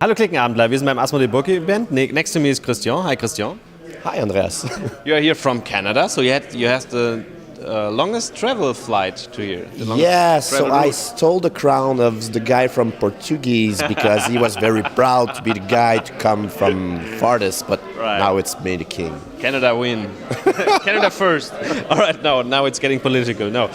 Hallo Klickenabendler, wir sind beim asmodee Burgevent. Next to me is Christian. Hi Christian. Hi Andreas. You are here from Canada, so you have the longest travel flight to here. Yeah, so I stole the crown of the guy from Portuguese because he was very proud to be the guy to come from farthest, but now it's me the king. Canada win. Canada first. All right, now it's getting political. No,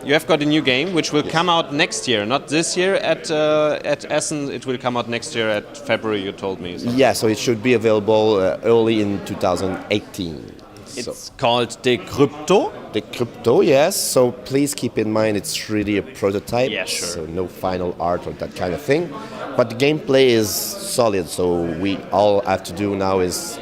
you have got a new game which will come out next year, not this year at Essen. It will come out next year at February. You told me. So. Yeah, so it should be available early in 2018. It's called Decrypto. Decrypto, yes. So please keep in mind it's really a prototype. Yeah, sure. So no final art or that kind of thing. But the gameplay is solid, so we all have to do now is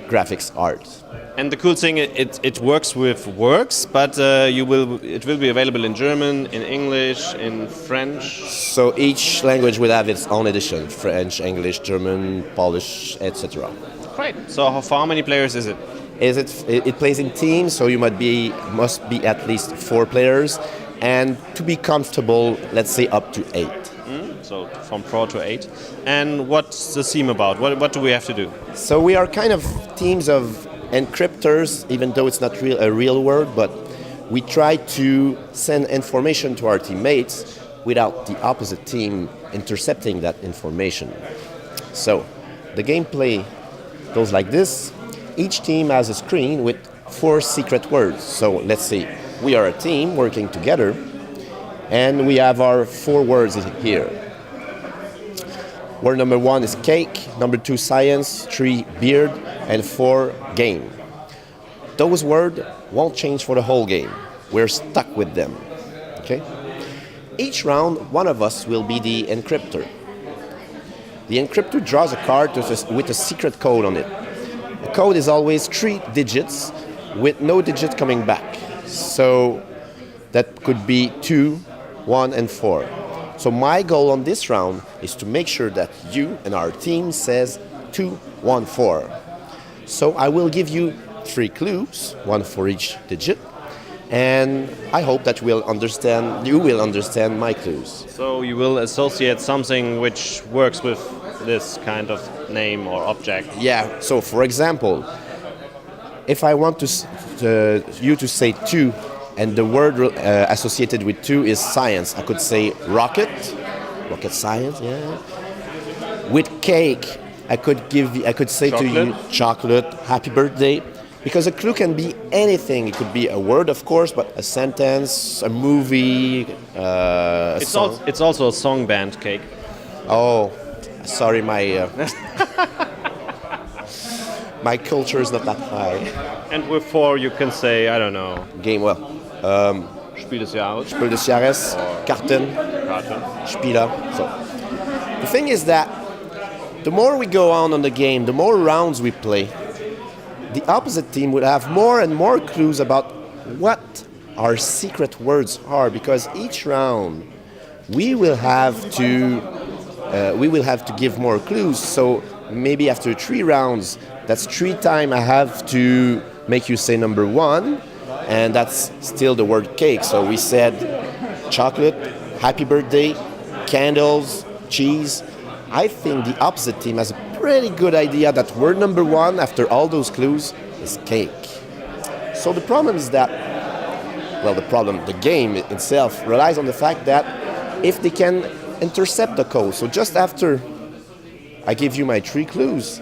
graphics art. And the cool thing, it works with works, but it will be available in German, in English, in French. So each language will have its own edition: French, English, German, Polish, etc. Great. So for how many players is it? It plays in teams, so you must be at least 4 players, and to be comfortable, let's say up to 8. So from 4 to 8. And what's the theme about? What do we have to do? So we are kind of teams of encryptors, even though it's not a real word, but we try to send information to our teammates without the opposite team intercepting that information. So the gameplay goes like this. Each team has a screen with 4 secret words. So let's say we are a team working together, and we have our 4 words here. Word number 1 is cake, number 2 science, 3 beard, and 4 game. Those words won't change for the whole game. We're stuck with them. Okay? Each round, one of us will be the encryptor. The encryptor draws a card with a secret code on it. The code is always 3 digits with no digit coming back. So that could be 2, 1, and 4. So my goal on this round is to make sure that you and our team says 2, 1, 4. So I will give you 3 clues, 1 for each digit, and I hope that you will understand my clues. So you will associate something which works with this kind of name or object. Yeah, so for example, if I want you to say 2 and the word associated with 2 is science, I could say rocket science, yeah. With cake, I could say chocolate. To you chocolate, happy birthday, because a clue can be anything. It could be a word, of course, but a sentence, a movie, song. It's also a song band, cake. Oh, sorry, my my culture is not that high. And with 4 you can say, I don't know. Game, well. Spiel des Jahres. Spiel des Jahres, Karten, Spieler. So the thing is that the more we go on the game, the more rounds we play, the opposite team will have more and more clues about what our secret words are, because each round we will have to give more clues. So maybe after 3 rounds, that's 3 times I have to make you say number 1, and that's still the word cake. So we said chocolate, happy birthday, candles, cheese. I think the opposite team has a pretty good idea that word number 1 after all those clues is cake. So the problem is that, the game itself relies on the fact that if they can intercept the code, so just after I give you my 3 clues,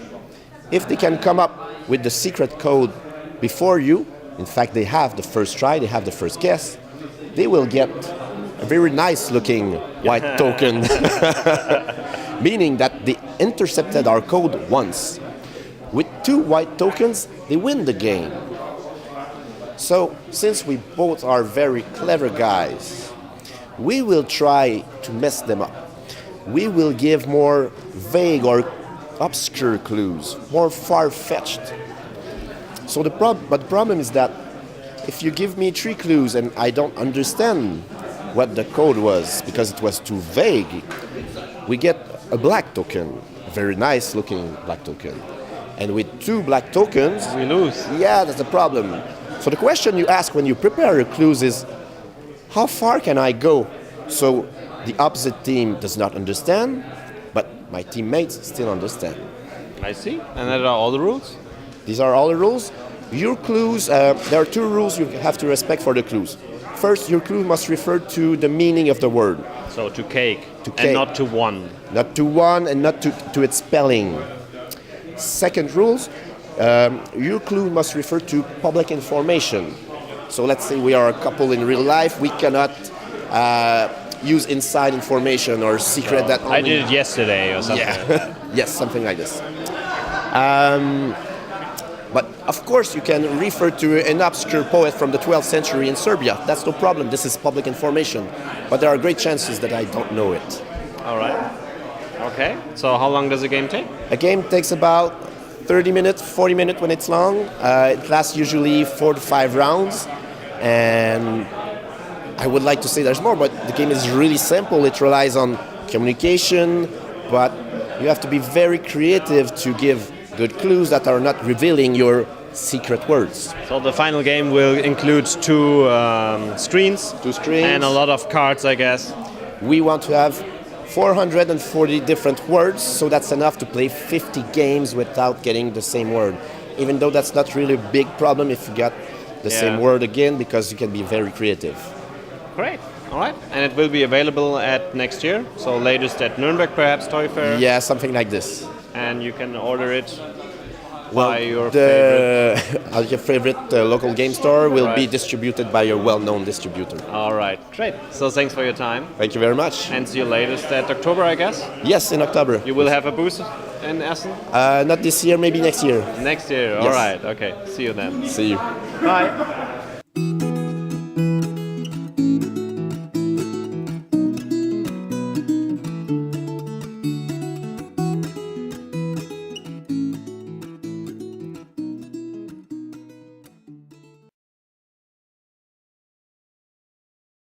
if they can come up with the secret code before you, in fact they have the first try, they have the first guess, they will get a very nice looking white token, meaning that they intercepted our code once. With 2 white tokens, they win the game. So since we both are very clever guys, we will try to mess them up. We will give more vague or obscure clues, more far-fetched. So the problem is that if you give me 3 clues and I don't understand what the code was because it was too vague, we get a black token, a very nice looking black token. And with 2 black tokens, we lose. Yeah, that's the problem. So the question you ask when you prepare your clues is, how far can I go so the opposite team does not understand, but my teammates still understand. I see. And that are all the rules? These are all the rules. Your clues, there are two rules you have to respect for the clues. First, your clue must refer to the meaning of the word. So to cake, To and cake. not to one. Not to one and not to its spelling. Second rules, your clue must refer to public information. So let's say we are a couple in real life, we cannot use inside information or secret that only... I did it yesterday or something. Yeah, yes, something like this. But of course you can refer to an obscure poet from the 12th century in Serbia. That's no problem, this is public information. But there are great chances that I don't know it. All right. Okay. So how long does the game take? A game takes about 30 minutes, 40 minutes when it's long. It lasts usually 4 to 5 rounds. And I would like to say there's more, but the game is really simple. It relies on communication, but you have to be very creative to give good clues that are not revealing your secret words. So the final game will include two screens. Two screens. And a lot of cards, I guess. We want to have 440 different words, so that's enough to play 50 games without getting the same word. Even though that's not really a big problem if you get the same word again, because you can be very creative. Great. All right. And it will be available at next year, so latest at Nuremberg perhaps, Toy Fair. Yeah, something like this. And you can order it Well, by your favorite. your favorite local game store will be Right. distributed by a well-known distributor. All right. Great. So thanks for your time. Thank you very much. And see you latest at October, I guess. Yes, in October. You will have a booth in Essen? Not this year, maybe next year. Next year. All Yes. right. Okay. See you then. See you. Bye.